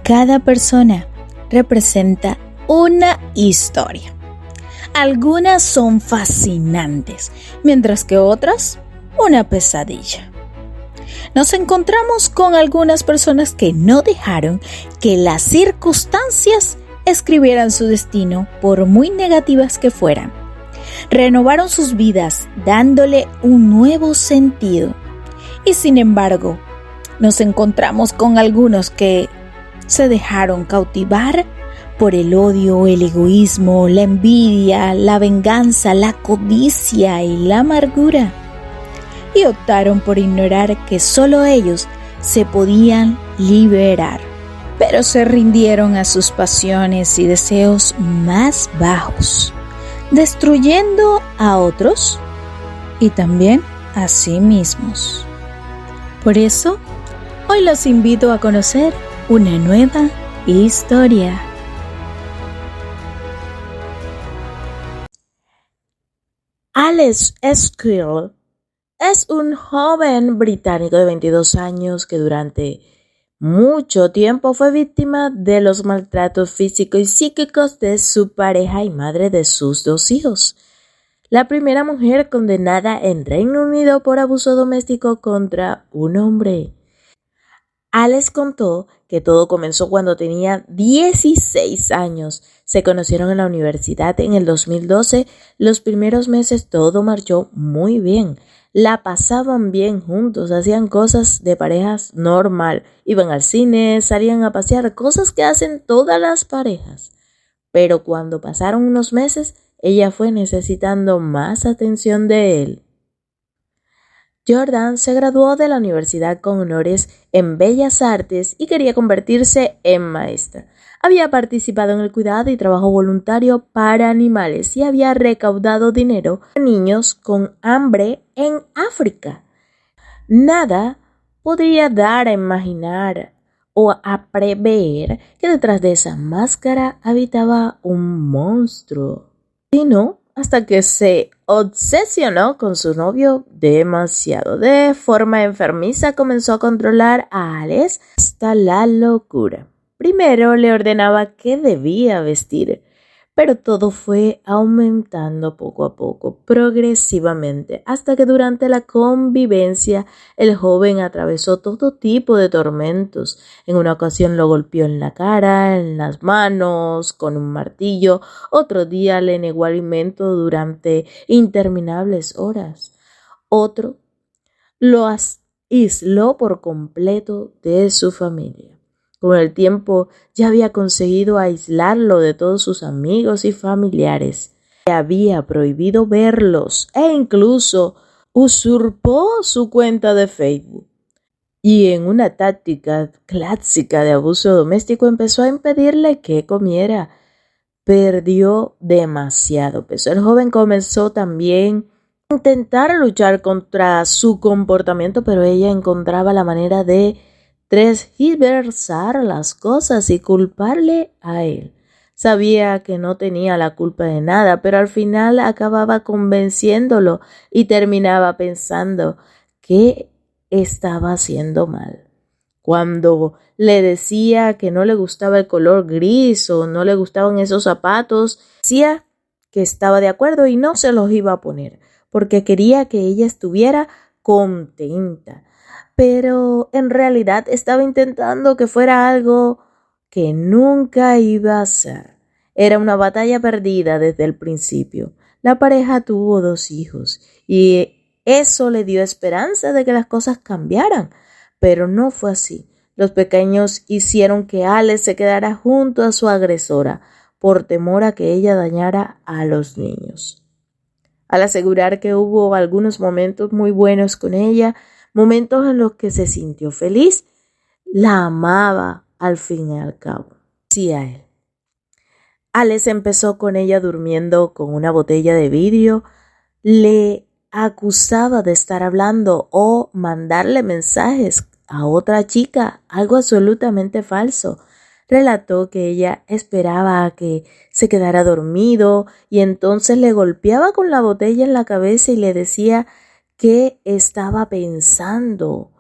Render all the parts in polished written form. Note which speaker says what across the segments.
Speaker 1: Cada persona representa una historia. Algunas son fascinantes, mientras que otras, una pesadilla. Nos encontramos con algunas personas que no dejaron que las circunstancias escribieran su destino, por muy negativas que fueran. Renovaron sus vidas, dándole un nuevo sentido. Y sin embargo, nos encontramos con algunos que se dejaron cautivar por el odio, el egoísmo, la envidia, la venganza, la codicia y la amargura. Y optaron por ignorar que solo ellos se podían liberar. Pero se rindieron a sus pasiones y deseos más bajos, destruyendo a otros y también a sí mismos. Por eso, hoy los invito a conocer una nueva historia.
Speaker 2: Alex Skell es un joven británico de 22 años que durante mucho tiempo fue víctima de los maltratos físicos y psíquicos de su pareja y madre de sus 2 hijos. La primera mujer condenada en Reino Unido por abuso doméstico contra un hombre. Alex contó que todo comenzó cuando tenía 16 años. Se conocieron en la universidad en el 2012. Los primeros meses todo marchó muy bien. La pasaban bien juntos, hacían cosas de parejas normal. Iban al cine, salían a pasear, cosas que hacen todas las parejas. Pero cuando pasaron unos meses, ella fue necesitando más atención de él. Jordan se graduó de la universidad con honores en Bellas Artes y quería convertirse en maestra. Había participado en el cuidado y trabajo voluntario para animales y había recaudado dinero para niños con hambre en África. Nada podría dar a imaginar o a prever que detrás de esa máscara habitaba un monstruo, sino hasta que se obsesionó con su novio demasiado. De forma enfermiza comenzó a controlar a Alex hasta la locura. Primero le ordenaba qué debía vestir, pero todo fue aumentando poco a poco, progresivamente, hasta que durante la convivencia el joven atravesó todo tipo de tormentos. En una ocasión lo golpeó en la cara, en las manos, con un martillo. Otro día le negó alimento durante interminables horas. Otro lo aisló por completo de su familia. Con el tiempo ya había conseguido aislarlo de todos sus amigos y familiares. Le había prohibido verlos e incluso usurpó su cuenta de Facebook. Y en una táctica clásica de abuso doméstico empezó a impedirle que comiera. Perdió demasiado peso. El joven comenzó también a intentar luchar contra su comportamiento, pero ella encontraba la manera de tergiversar las cosas y culparle a él. Sabía que no tenía la culpa de nada, pero al final acababa convenciéndolo y terminaba pensando que estaba haciendo mal. Cuando le decía que no le gustaba el color gris o no le gustaban esos zapatos, decía que estaba de acuerdo y no se los iba a poner, porque quería que ella estuviera contenta. Pero en realidad estaba intentando que fuera algo que nunca iba a ser. Era una batalla perdida desde el principio. La pareja tuvo 2 hijos y eso le dio esperanza de que las cosas cambiaran, pero no fue así. Los pequeños hicieron que Alex se quedara junto a su agresora por temor a que ella dañara a los niños. Al asegurar que hubo algunos momentos muy buenos con ella, momentos en los que se sintió feliz, la amaba al fin y al cabo. Decía él. Alex empezó con ella durmiendo con una botella de vidrio, le acusaba de estar hablando o mandarle mensajes a otra chica, algo absolutamente falso. Relató que ella esperaba a que se quedara dormido y entonces le golpeaba con la botella en la cabeza y le decía qué estaba pensando.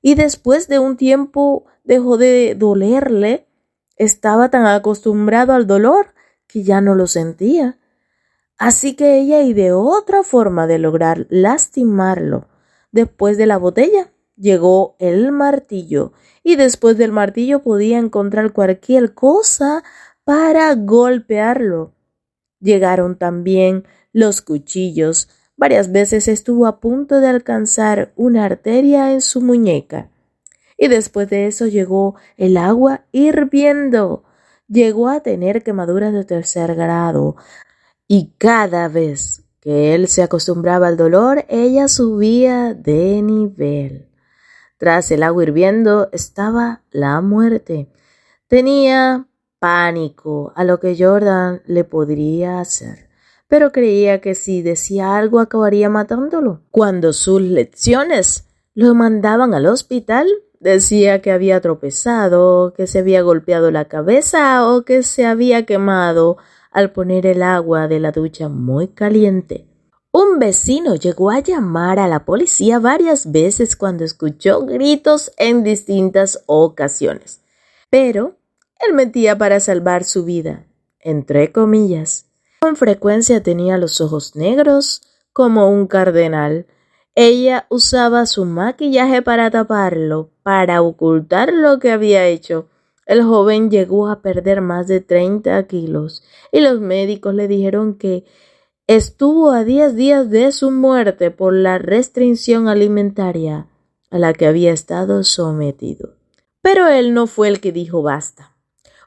Speaker 2: Y después de un tiempo dejó de dolerle estaba tan acostumbrado al dolor que ya no lo sentía. Así que ella ideó otra forma de lograr lastimarlo. Después de la botella llegó el martillo y después del martillo podía encontrar cualquier cosa para golpearlo. Llegaron también los cuchillos. Varias veces estuvo a punto de alcanzar una arteria en su muñeca. Y después de eso llegó el agua hirviendo. Llegó a tener quemaduras de 3er grado. Y cada vez que él se acostumbraba al dolor, ella subía de nivel. Tras el agua hirviendo estaba la muerte. Tenía pánico a lo que Jordan le podría hacer, pero creía que si decía algo acabaría matándolo. Cuando sus lecciones lo mandaban al hospital, decía que había tropezado, que se había golpeado la cabeza o que se había quemado al poner el agua de la ducha muy caliente. Un vecino llegó a llamar a la policía varias veces cuando escuchó gritos en distintas ocasiones, pero él mentía para salvar su vida, entre comillas. Con frecuencia tenía los ojos negros como un cardenal. Ella usaba su maquillaje para taparlo, para ocultar lo que había hecho. El joven llegó a perder más de 30 kilos y los médicos le dijeron que estuvo a 10 días de su muerte por la restricción alimentaria a la que había estado sometido. Pero él no fue el que dijo basta.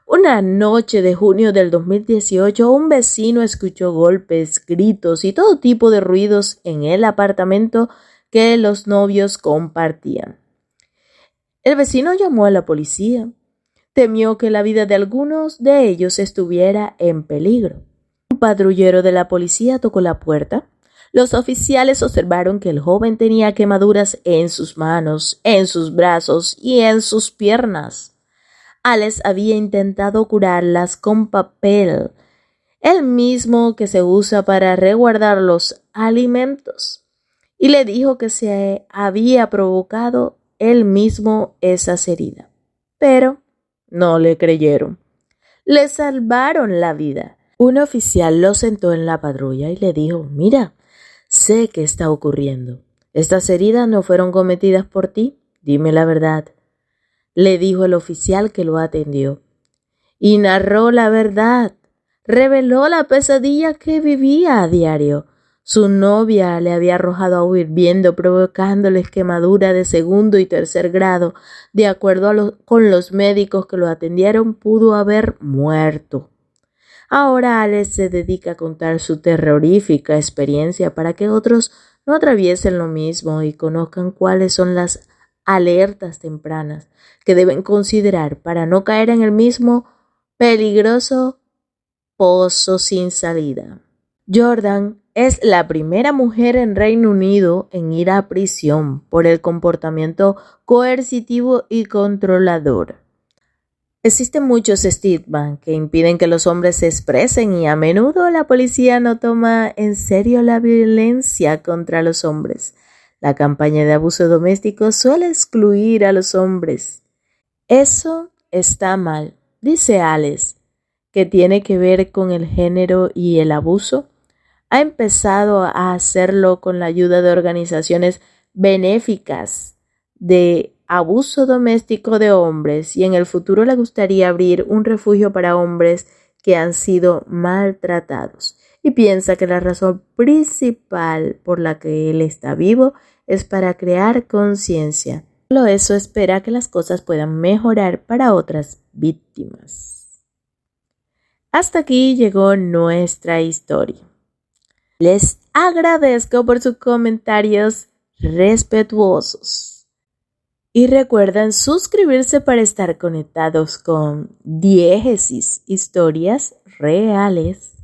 Speaker 2: Una noche de junio del 2018, un vecino escuchó golpes, gritos y todo tipo de ruidos en el apartamento que los novios compartían. El vecino llamó a la policía. Temió que la vida de algunos de ellos estuviera en peligro. Un patrullero de la policía tocó la puerta. Los oficiales observaron que el joven tenía quemaduras en sus manos, en sus brazos y en sus piernas. Alex había intentado curarlas con papel, el mismo que se usa para resguardar los alimentos, y le dijo que se había provocado él mismo esas heridas. Pero no le creyeron. Le salvaron la vida. Un oficial lo sentó en la patrulla y le dijo: «Mira, sé qué está ocurriendo. Estas heridas no fueron cometidas por ti. Dime la verdad», le dijo el oficial que lo atendió. Y narró la verdad. Reveló la pesadilla que vivía a diario. Su novia le había arrojado agua hirviendo, provocándoles quemadura de 2º y 3er grado. De acuerdo con los médicos que lo atendieron, pudo haber muerto. Ahora Alex se dedica a contar su terrorífica experiencia para que otros no atraviesen lo mismo y conozcan cuáles son las alertas tempranas que deben considerar para no caer en el mismo peligroso pozo sin salida. Jordan es la primera mujer en Reino Unido en ir a prisión por el comportamiento coercitivo y controlador. Existen muchos estigmas que impiden que los hombres se expresen y a menudo la policía no toma en serio la violencia contra los hombres. La campaña de abuso doméstico suele excluir a los hombres. Eso está mal, dice Alex, que tiene que ver con el género y el abuso. Ha empezado a hacerlo con la ayuda de organizaciones benéficas de abuso doméstico de hombres y en el futuro le gustaría abrir un refugio para hombres que han sido maltratados. Y piensa que la razón principal por la que él está vivo es para crear conciencia. Solo eso espera que las cosas puedan mejorar para otras víctimas. Hasta aquí llegó nuestra historia. Les agradezco por sus comentarios respetuosos. Y recuerden suscribirse para estar conectados con Diégesis Historias Reales.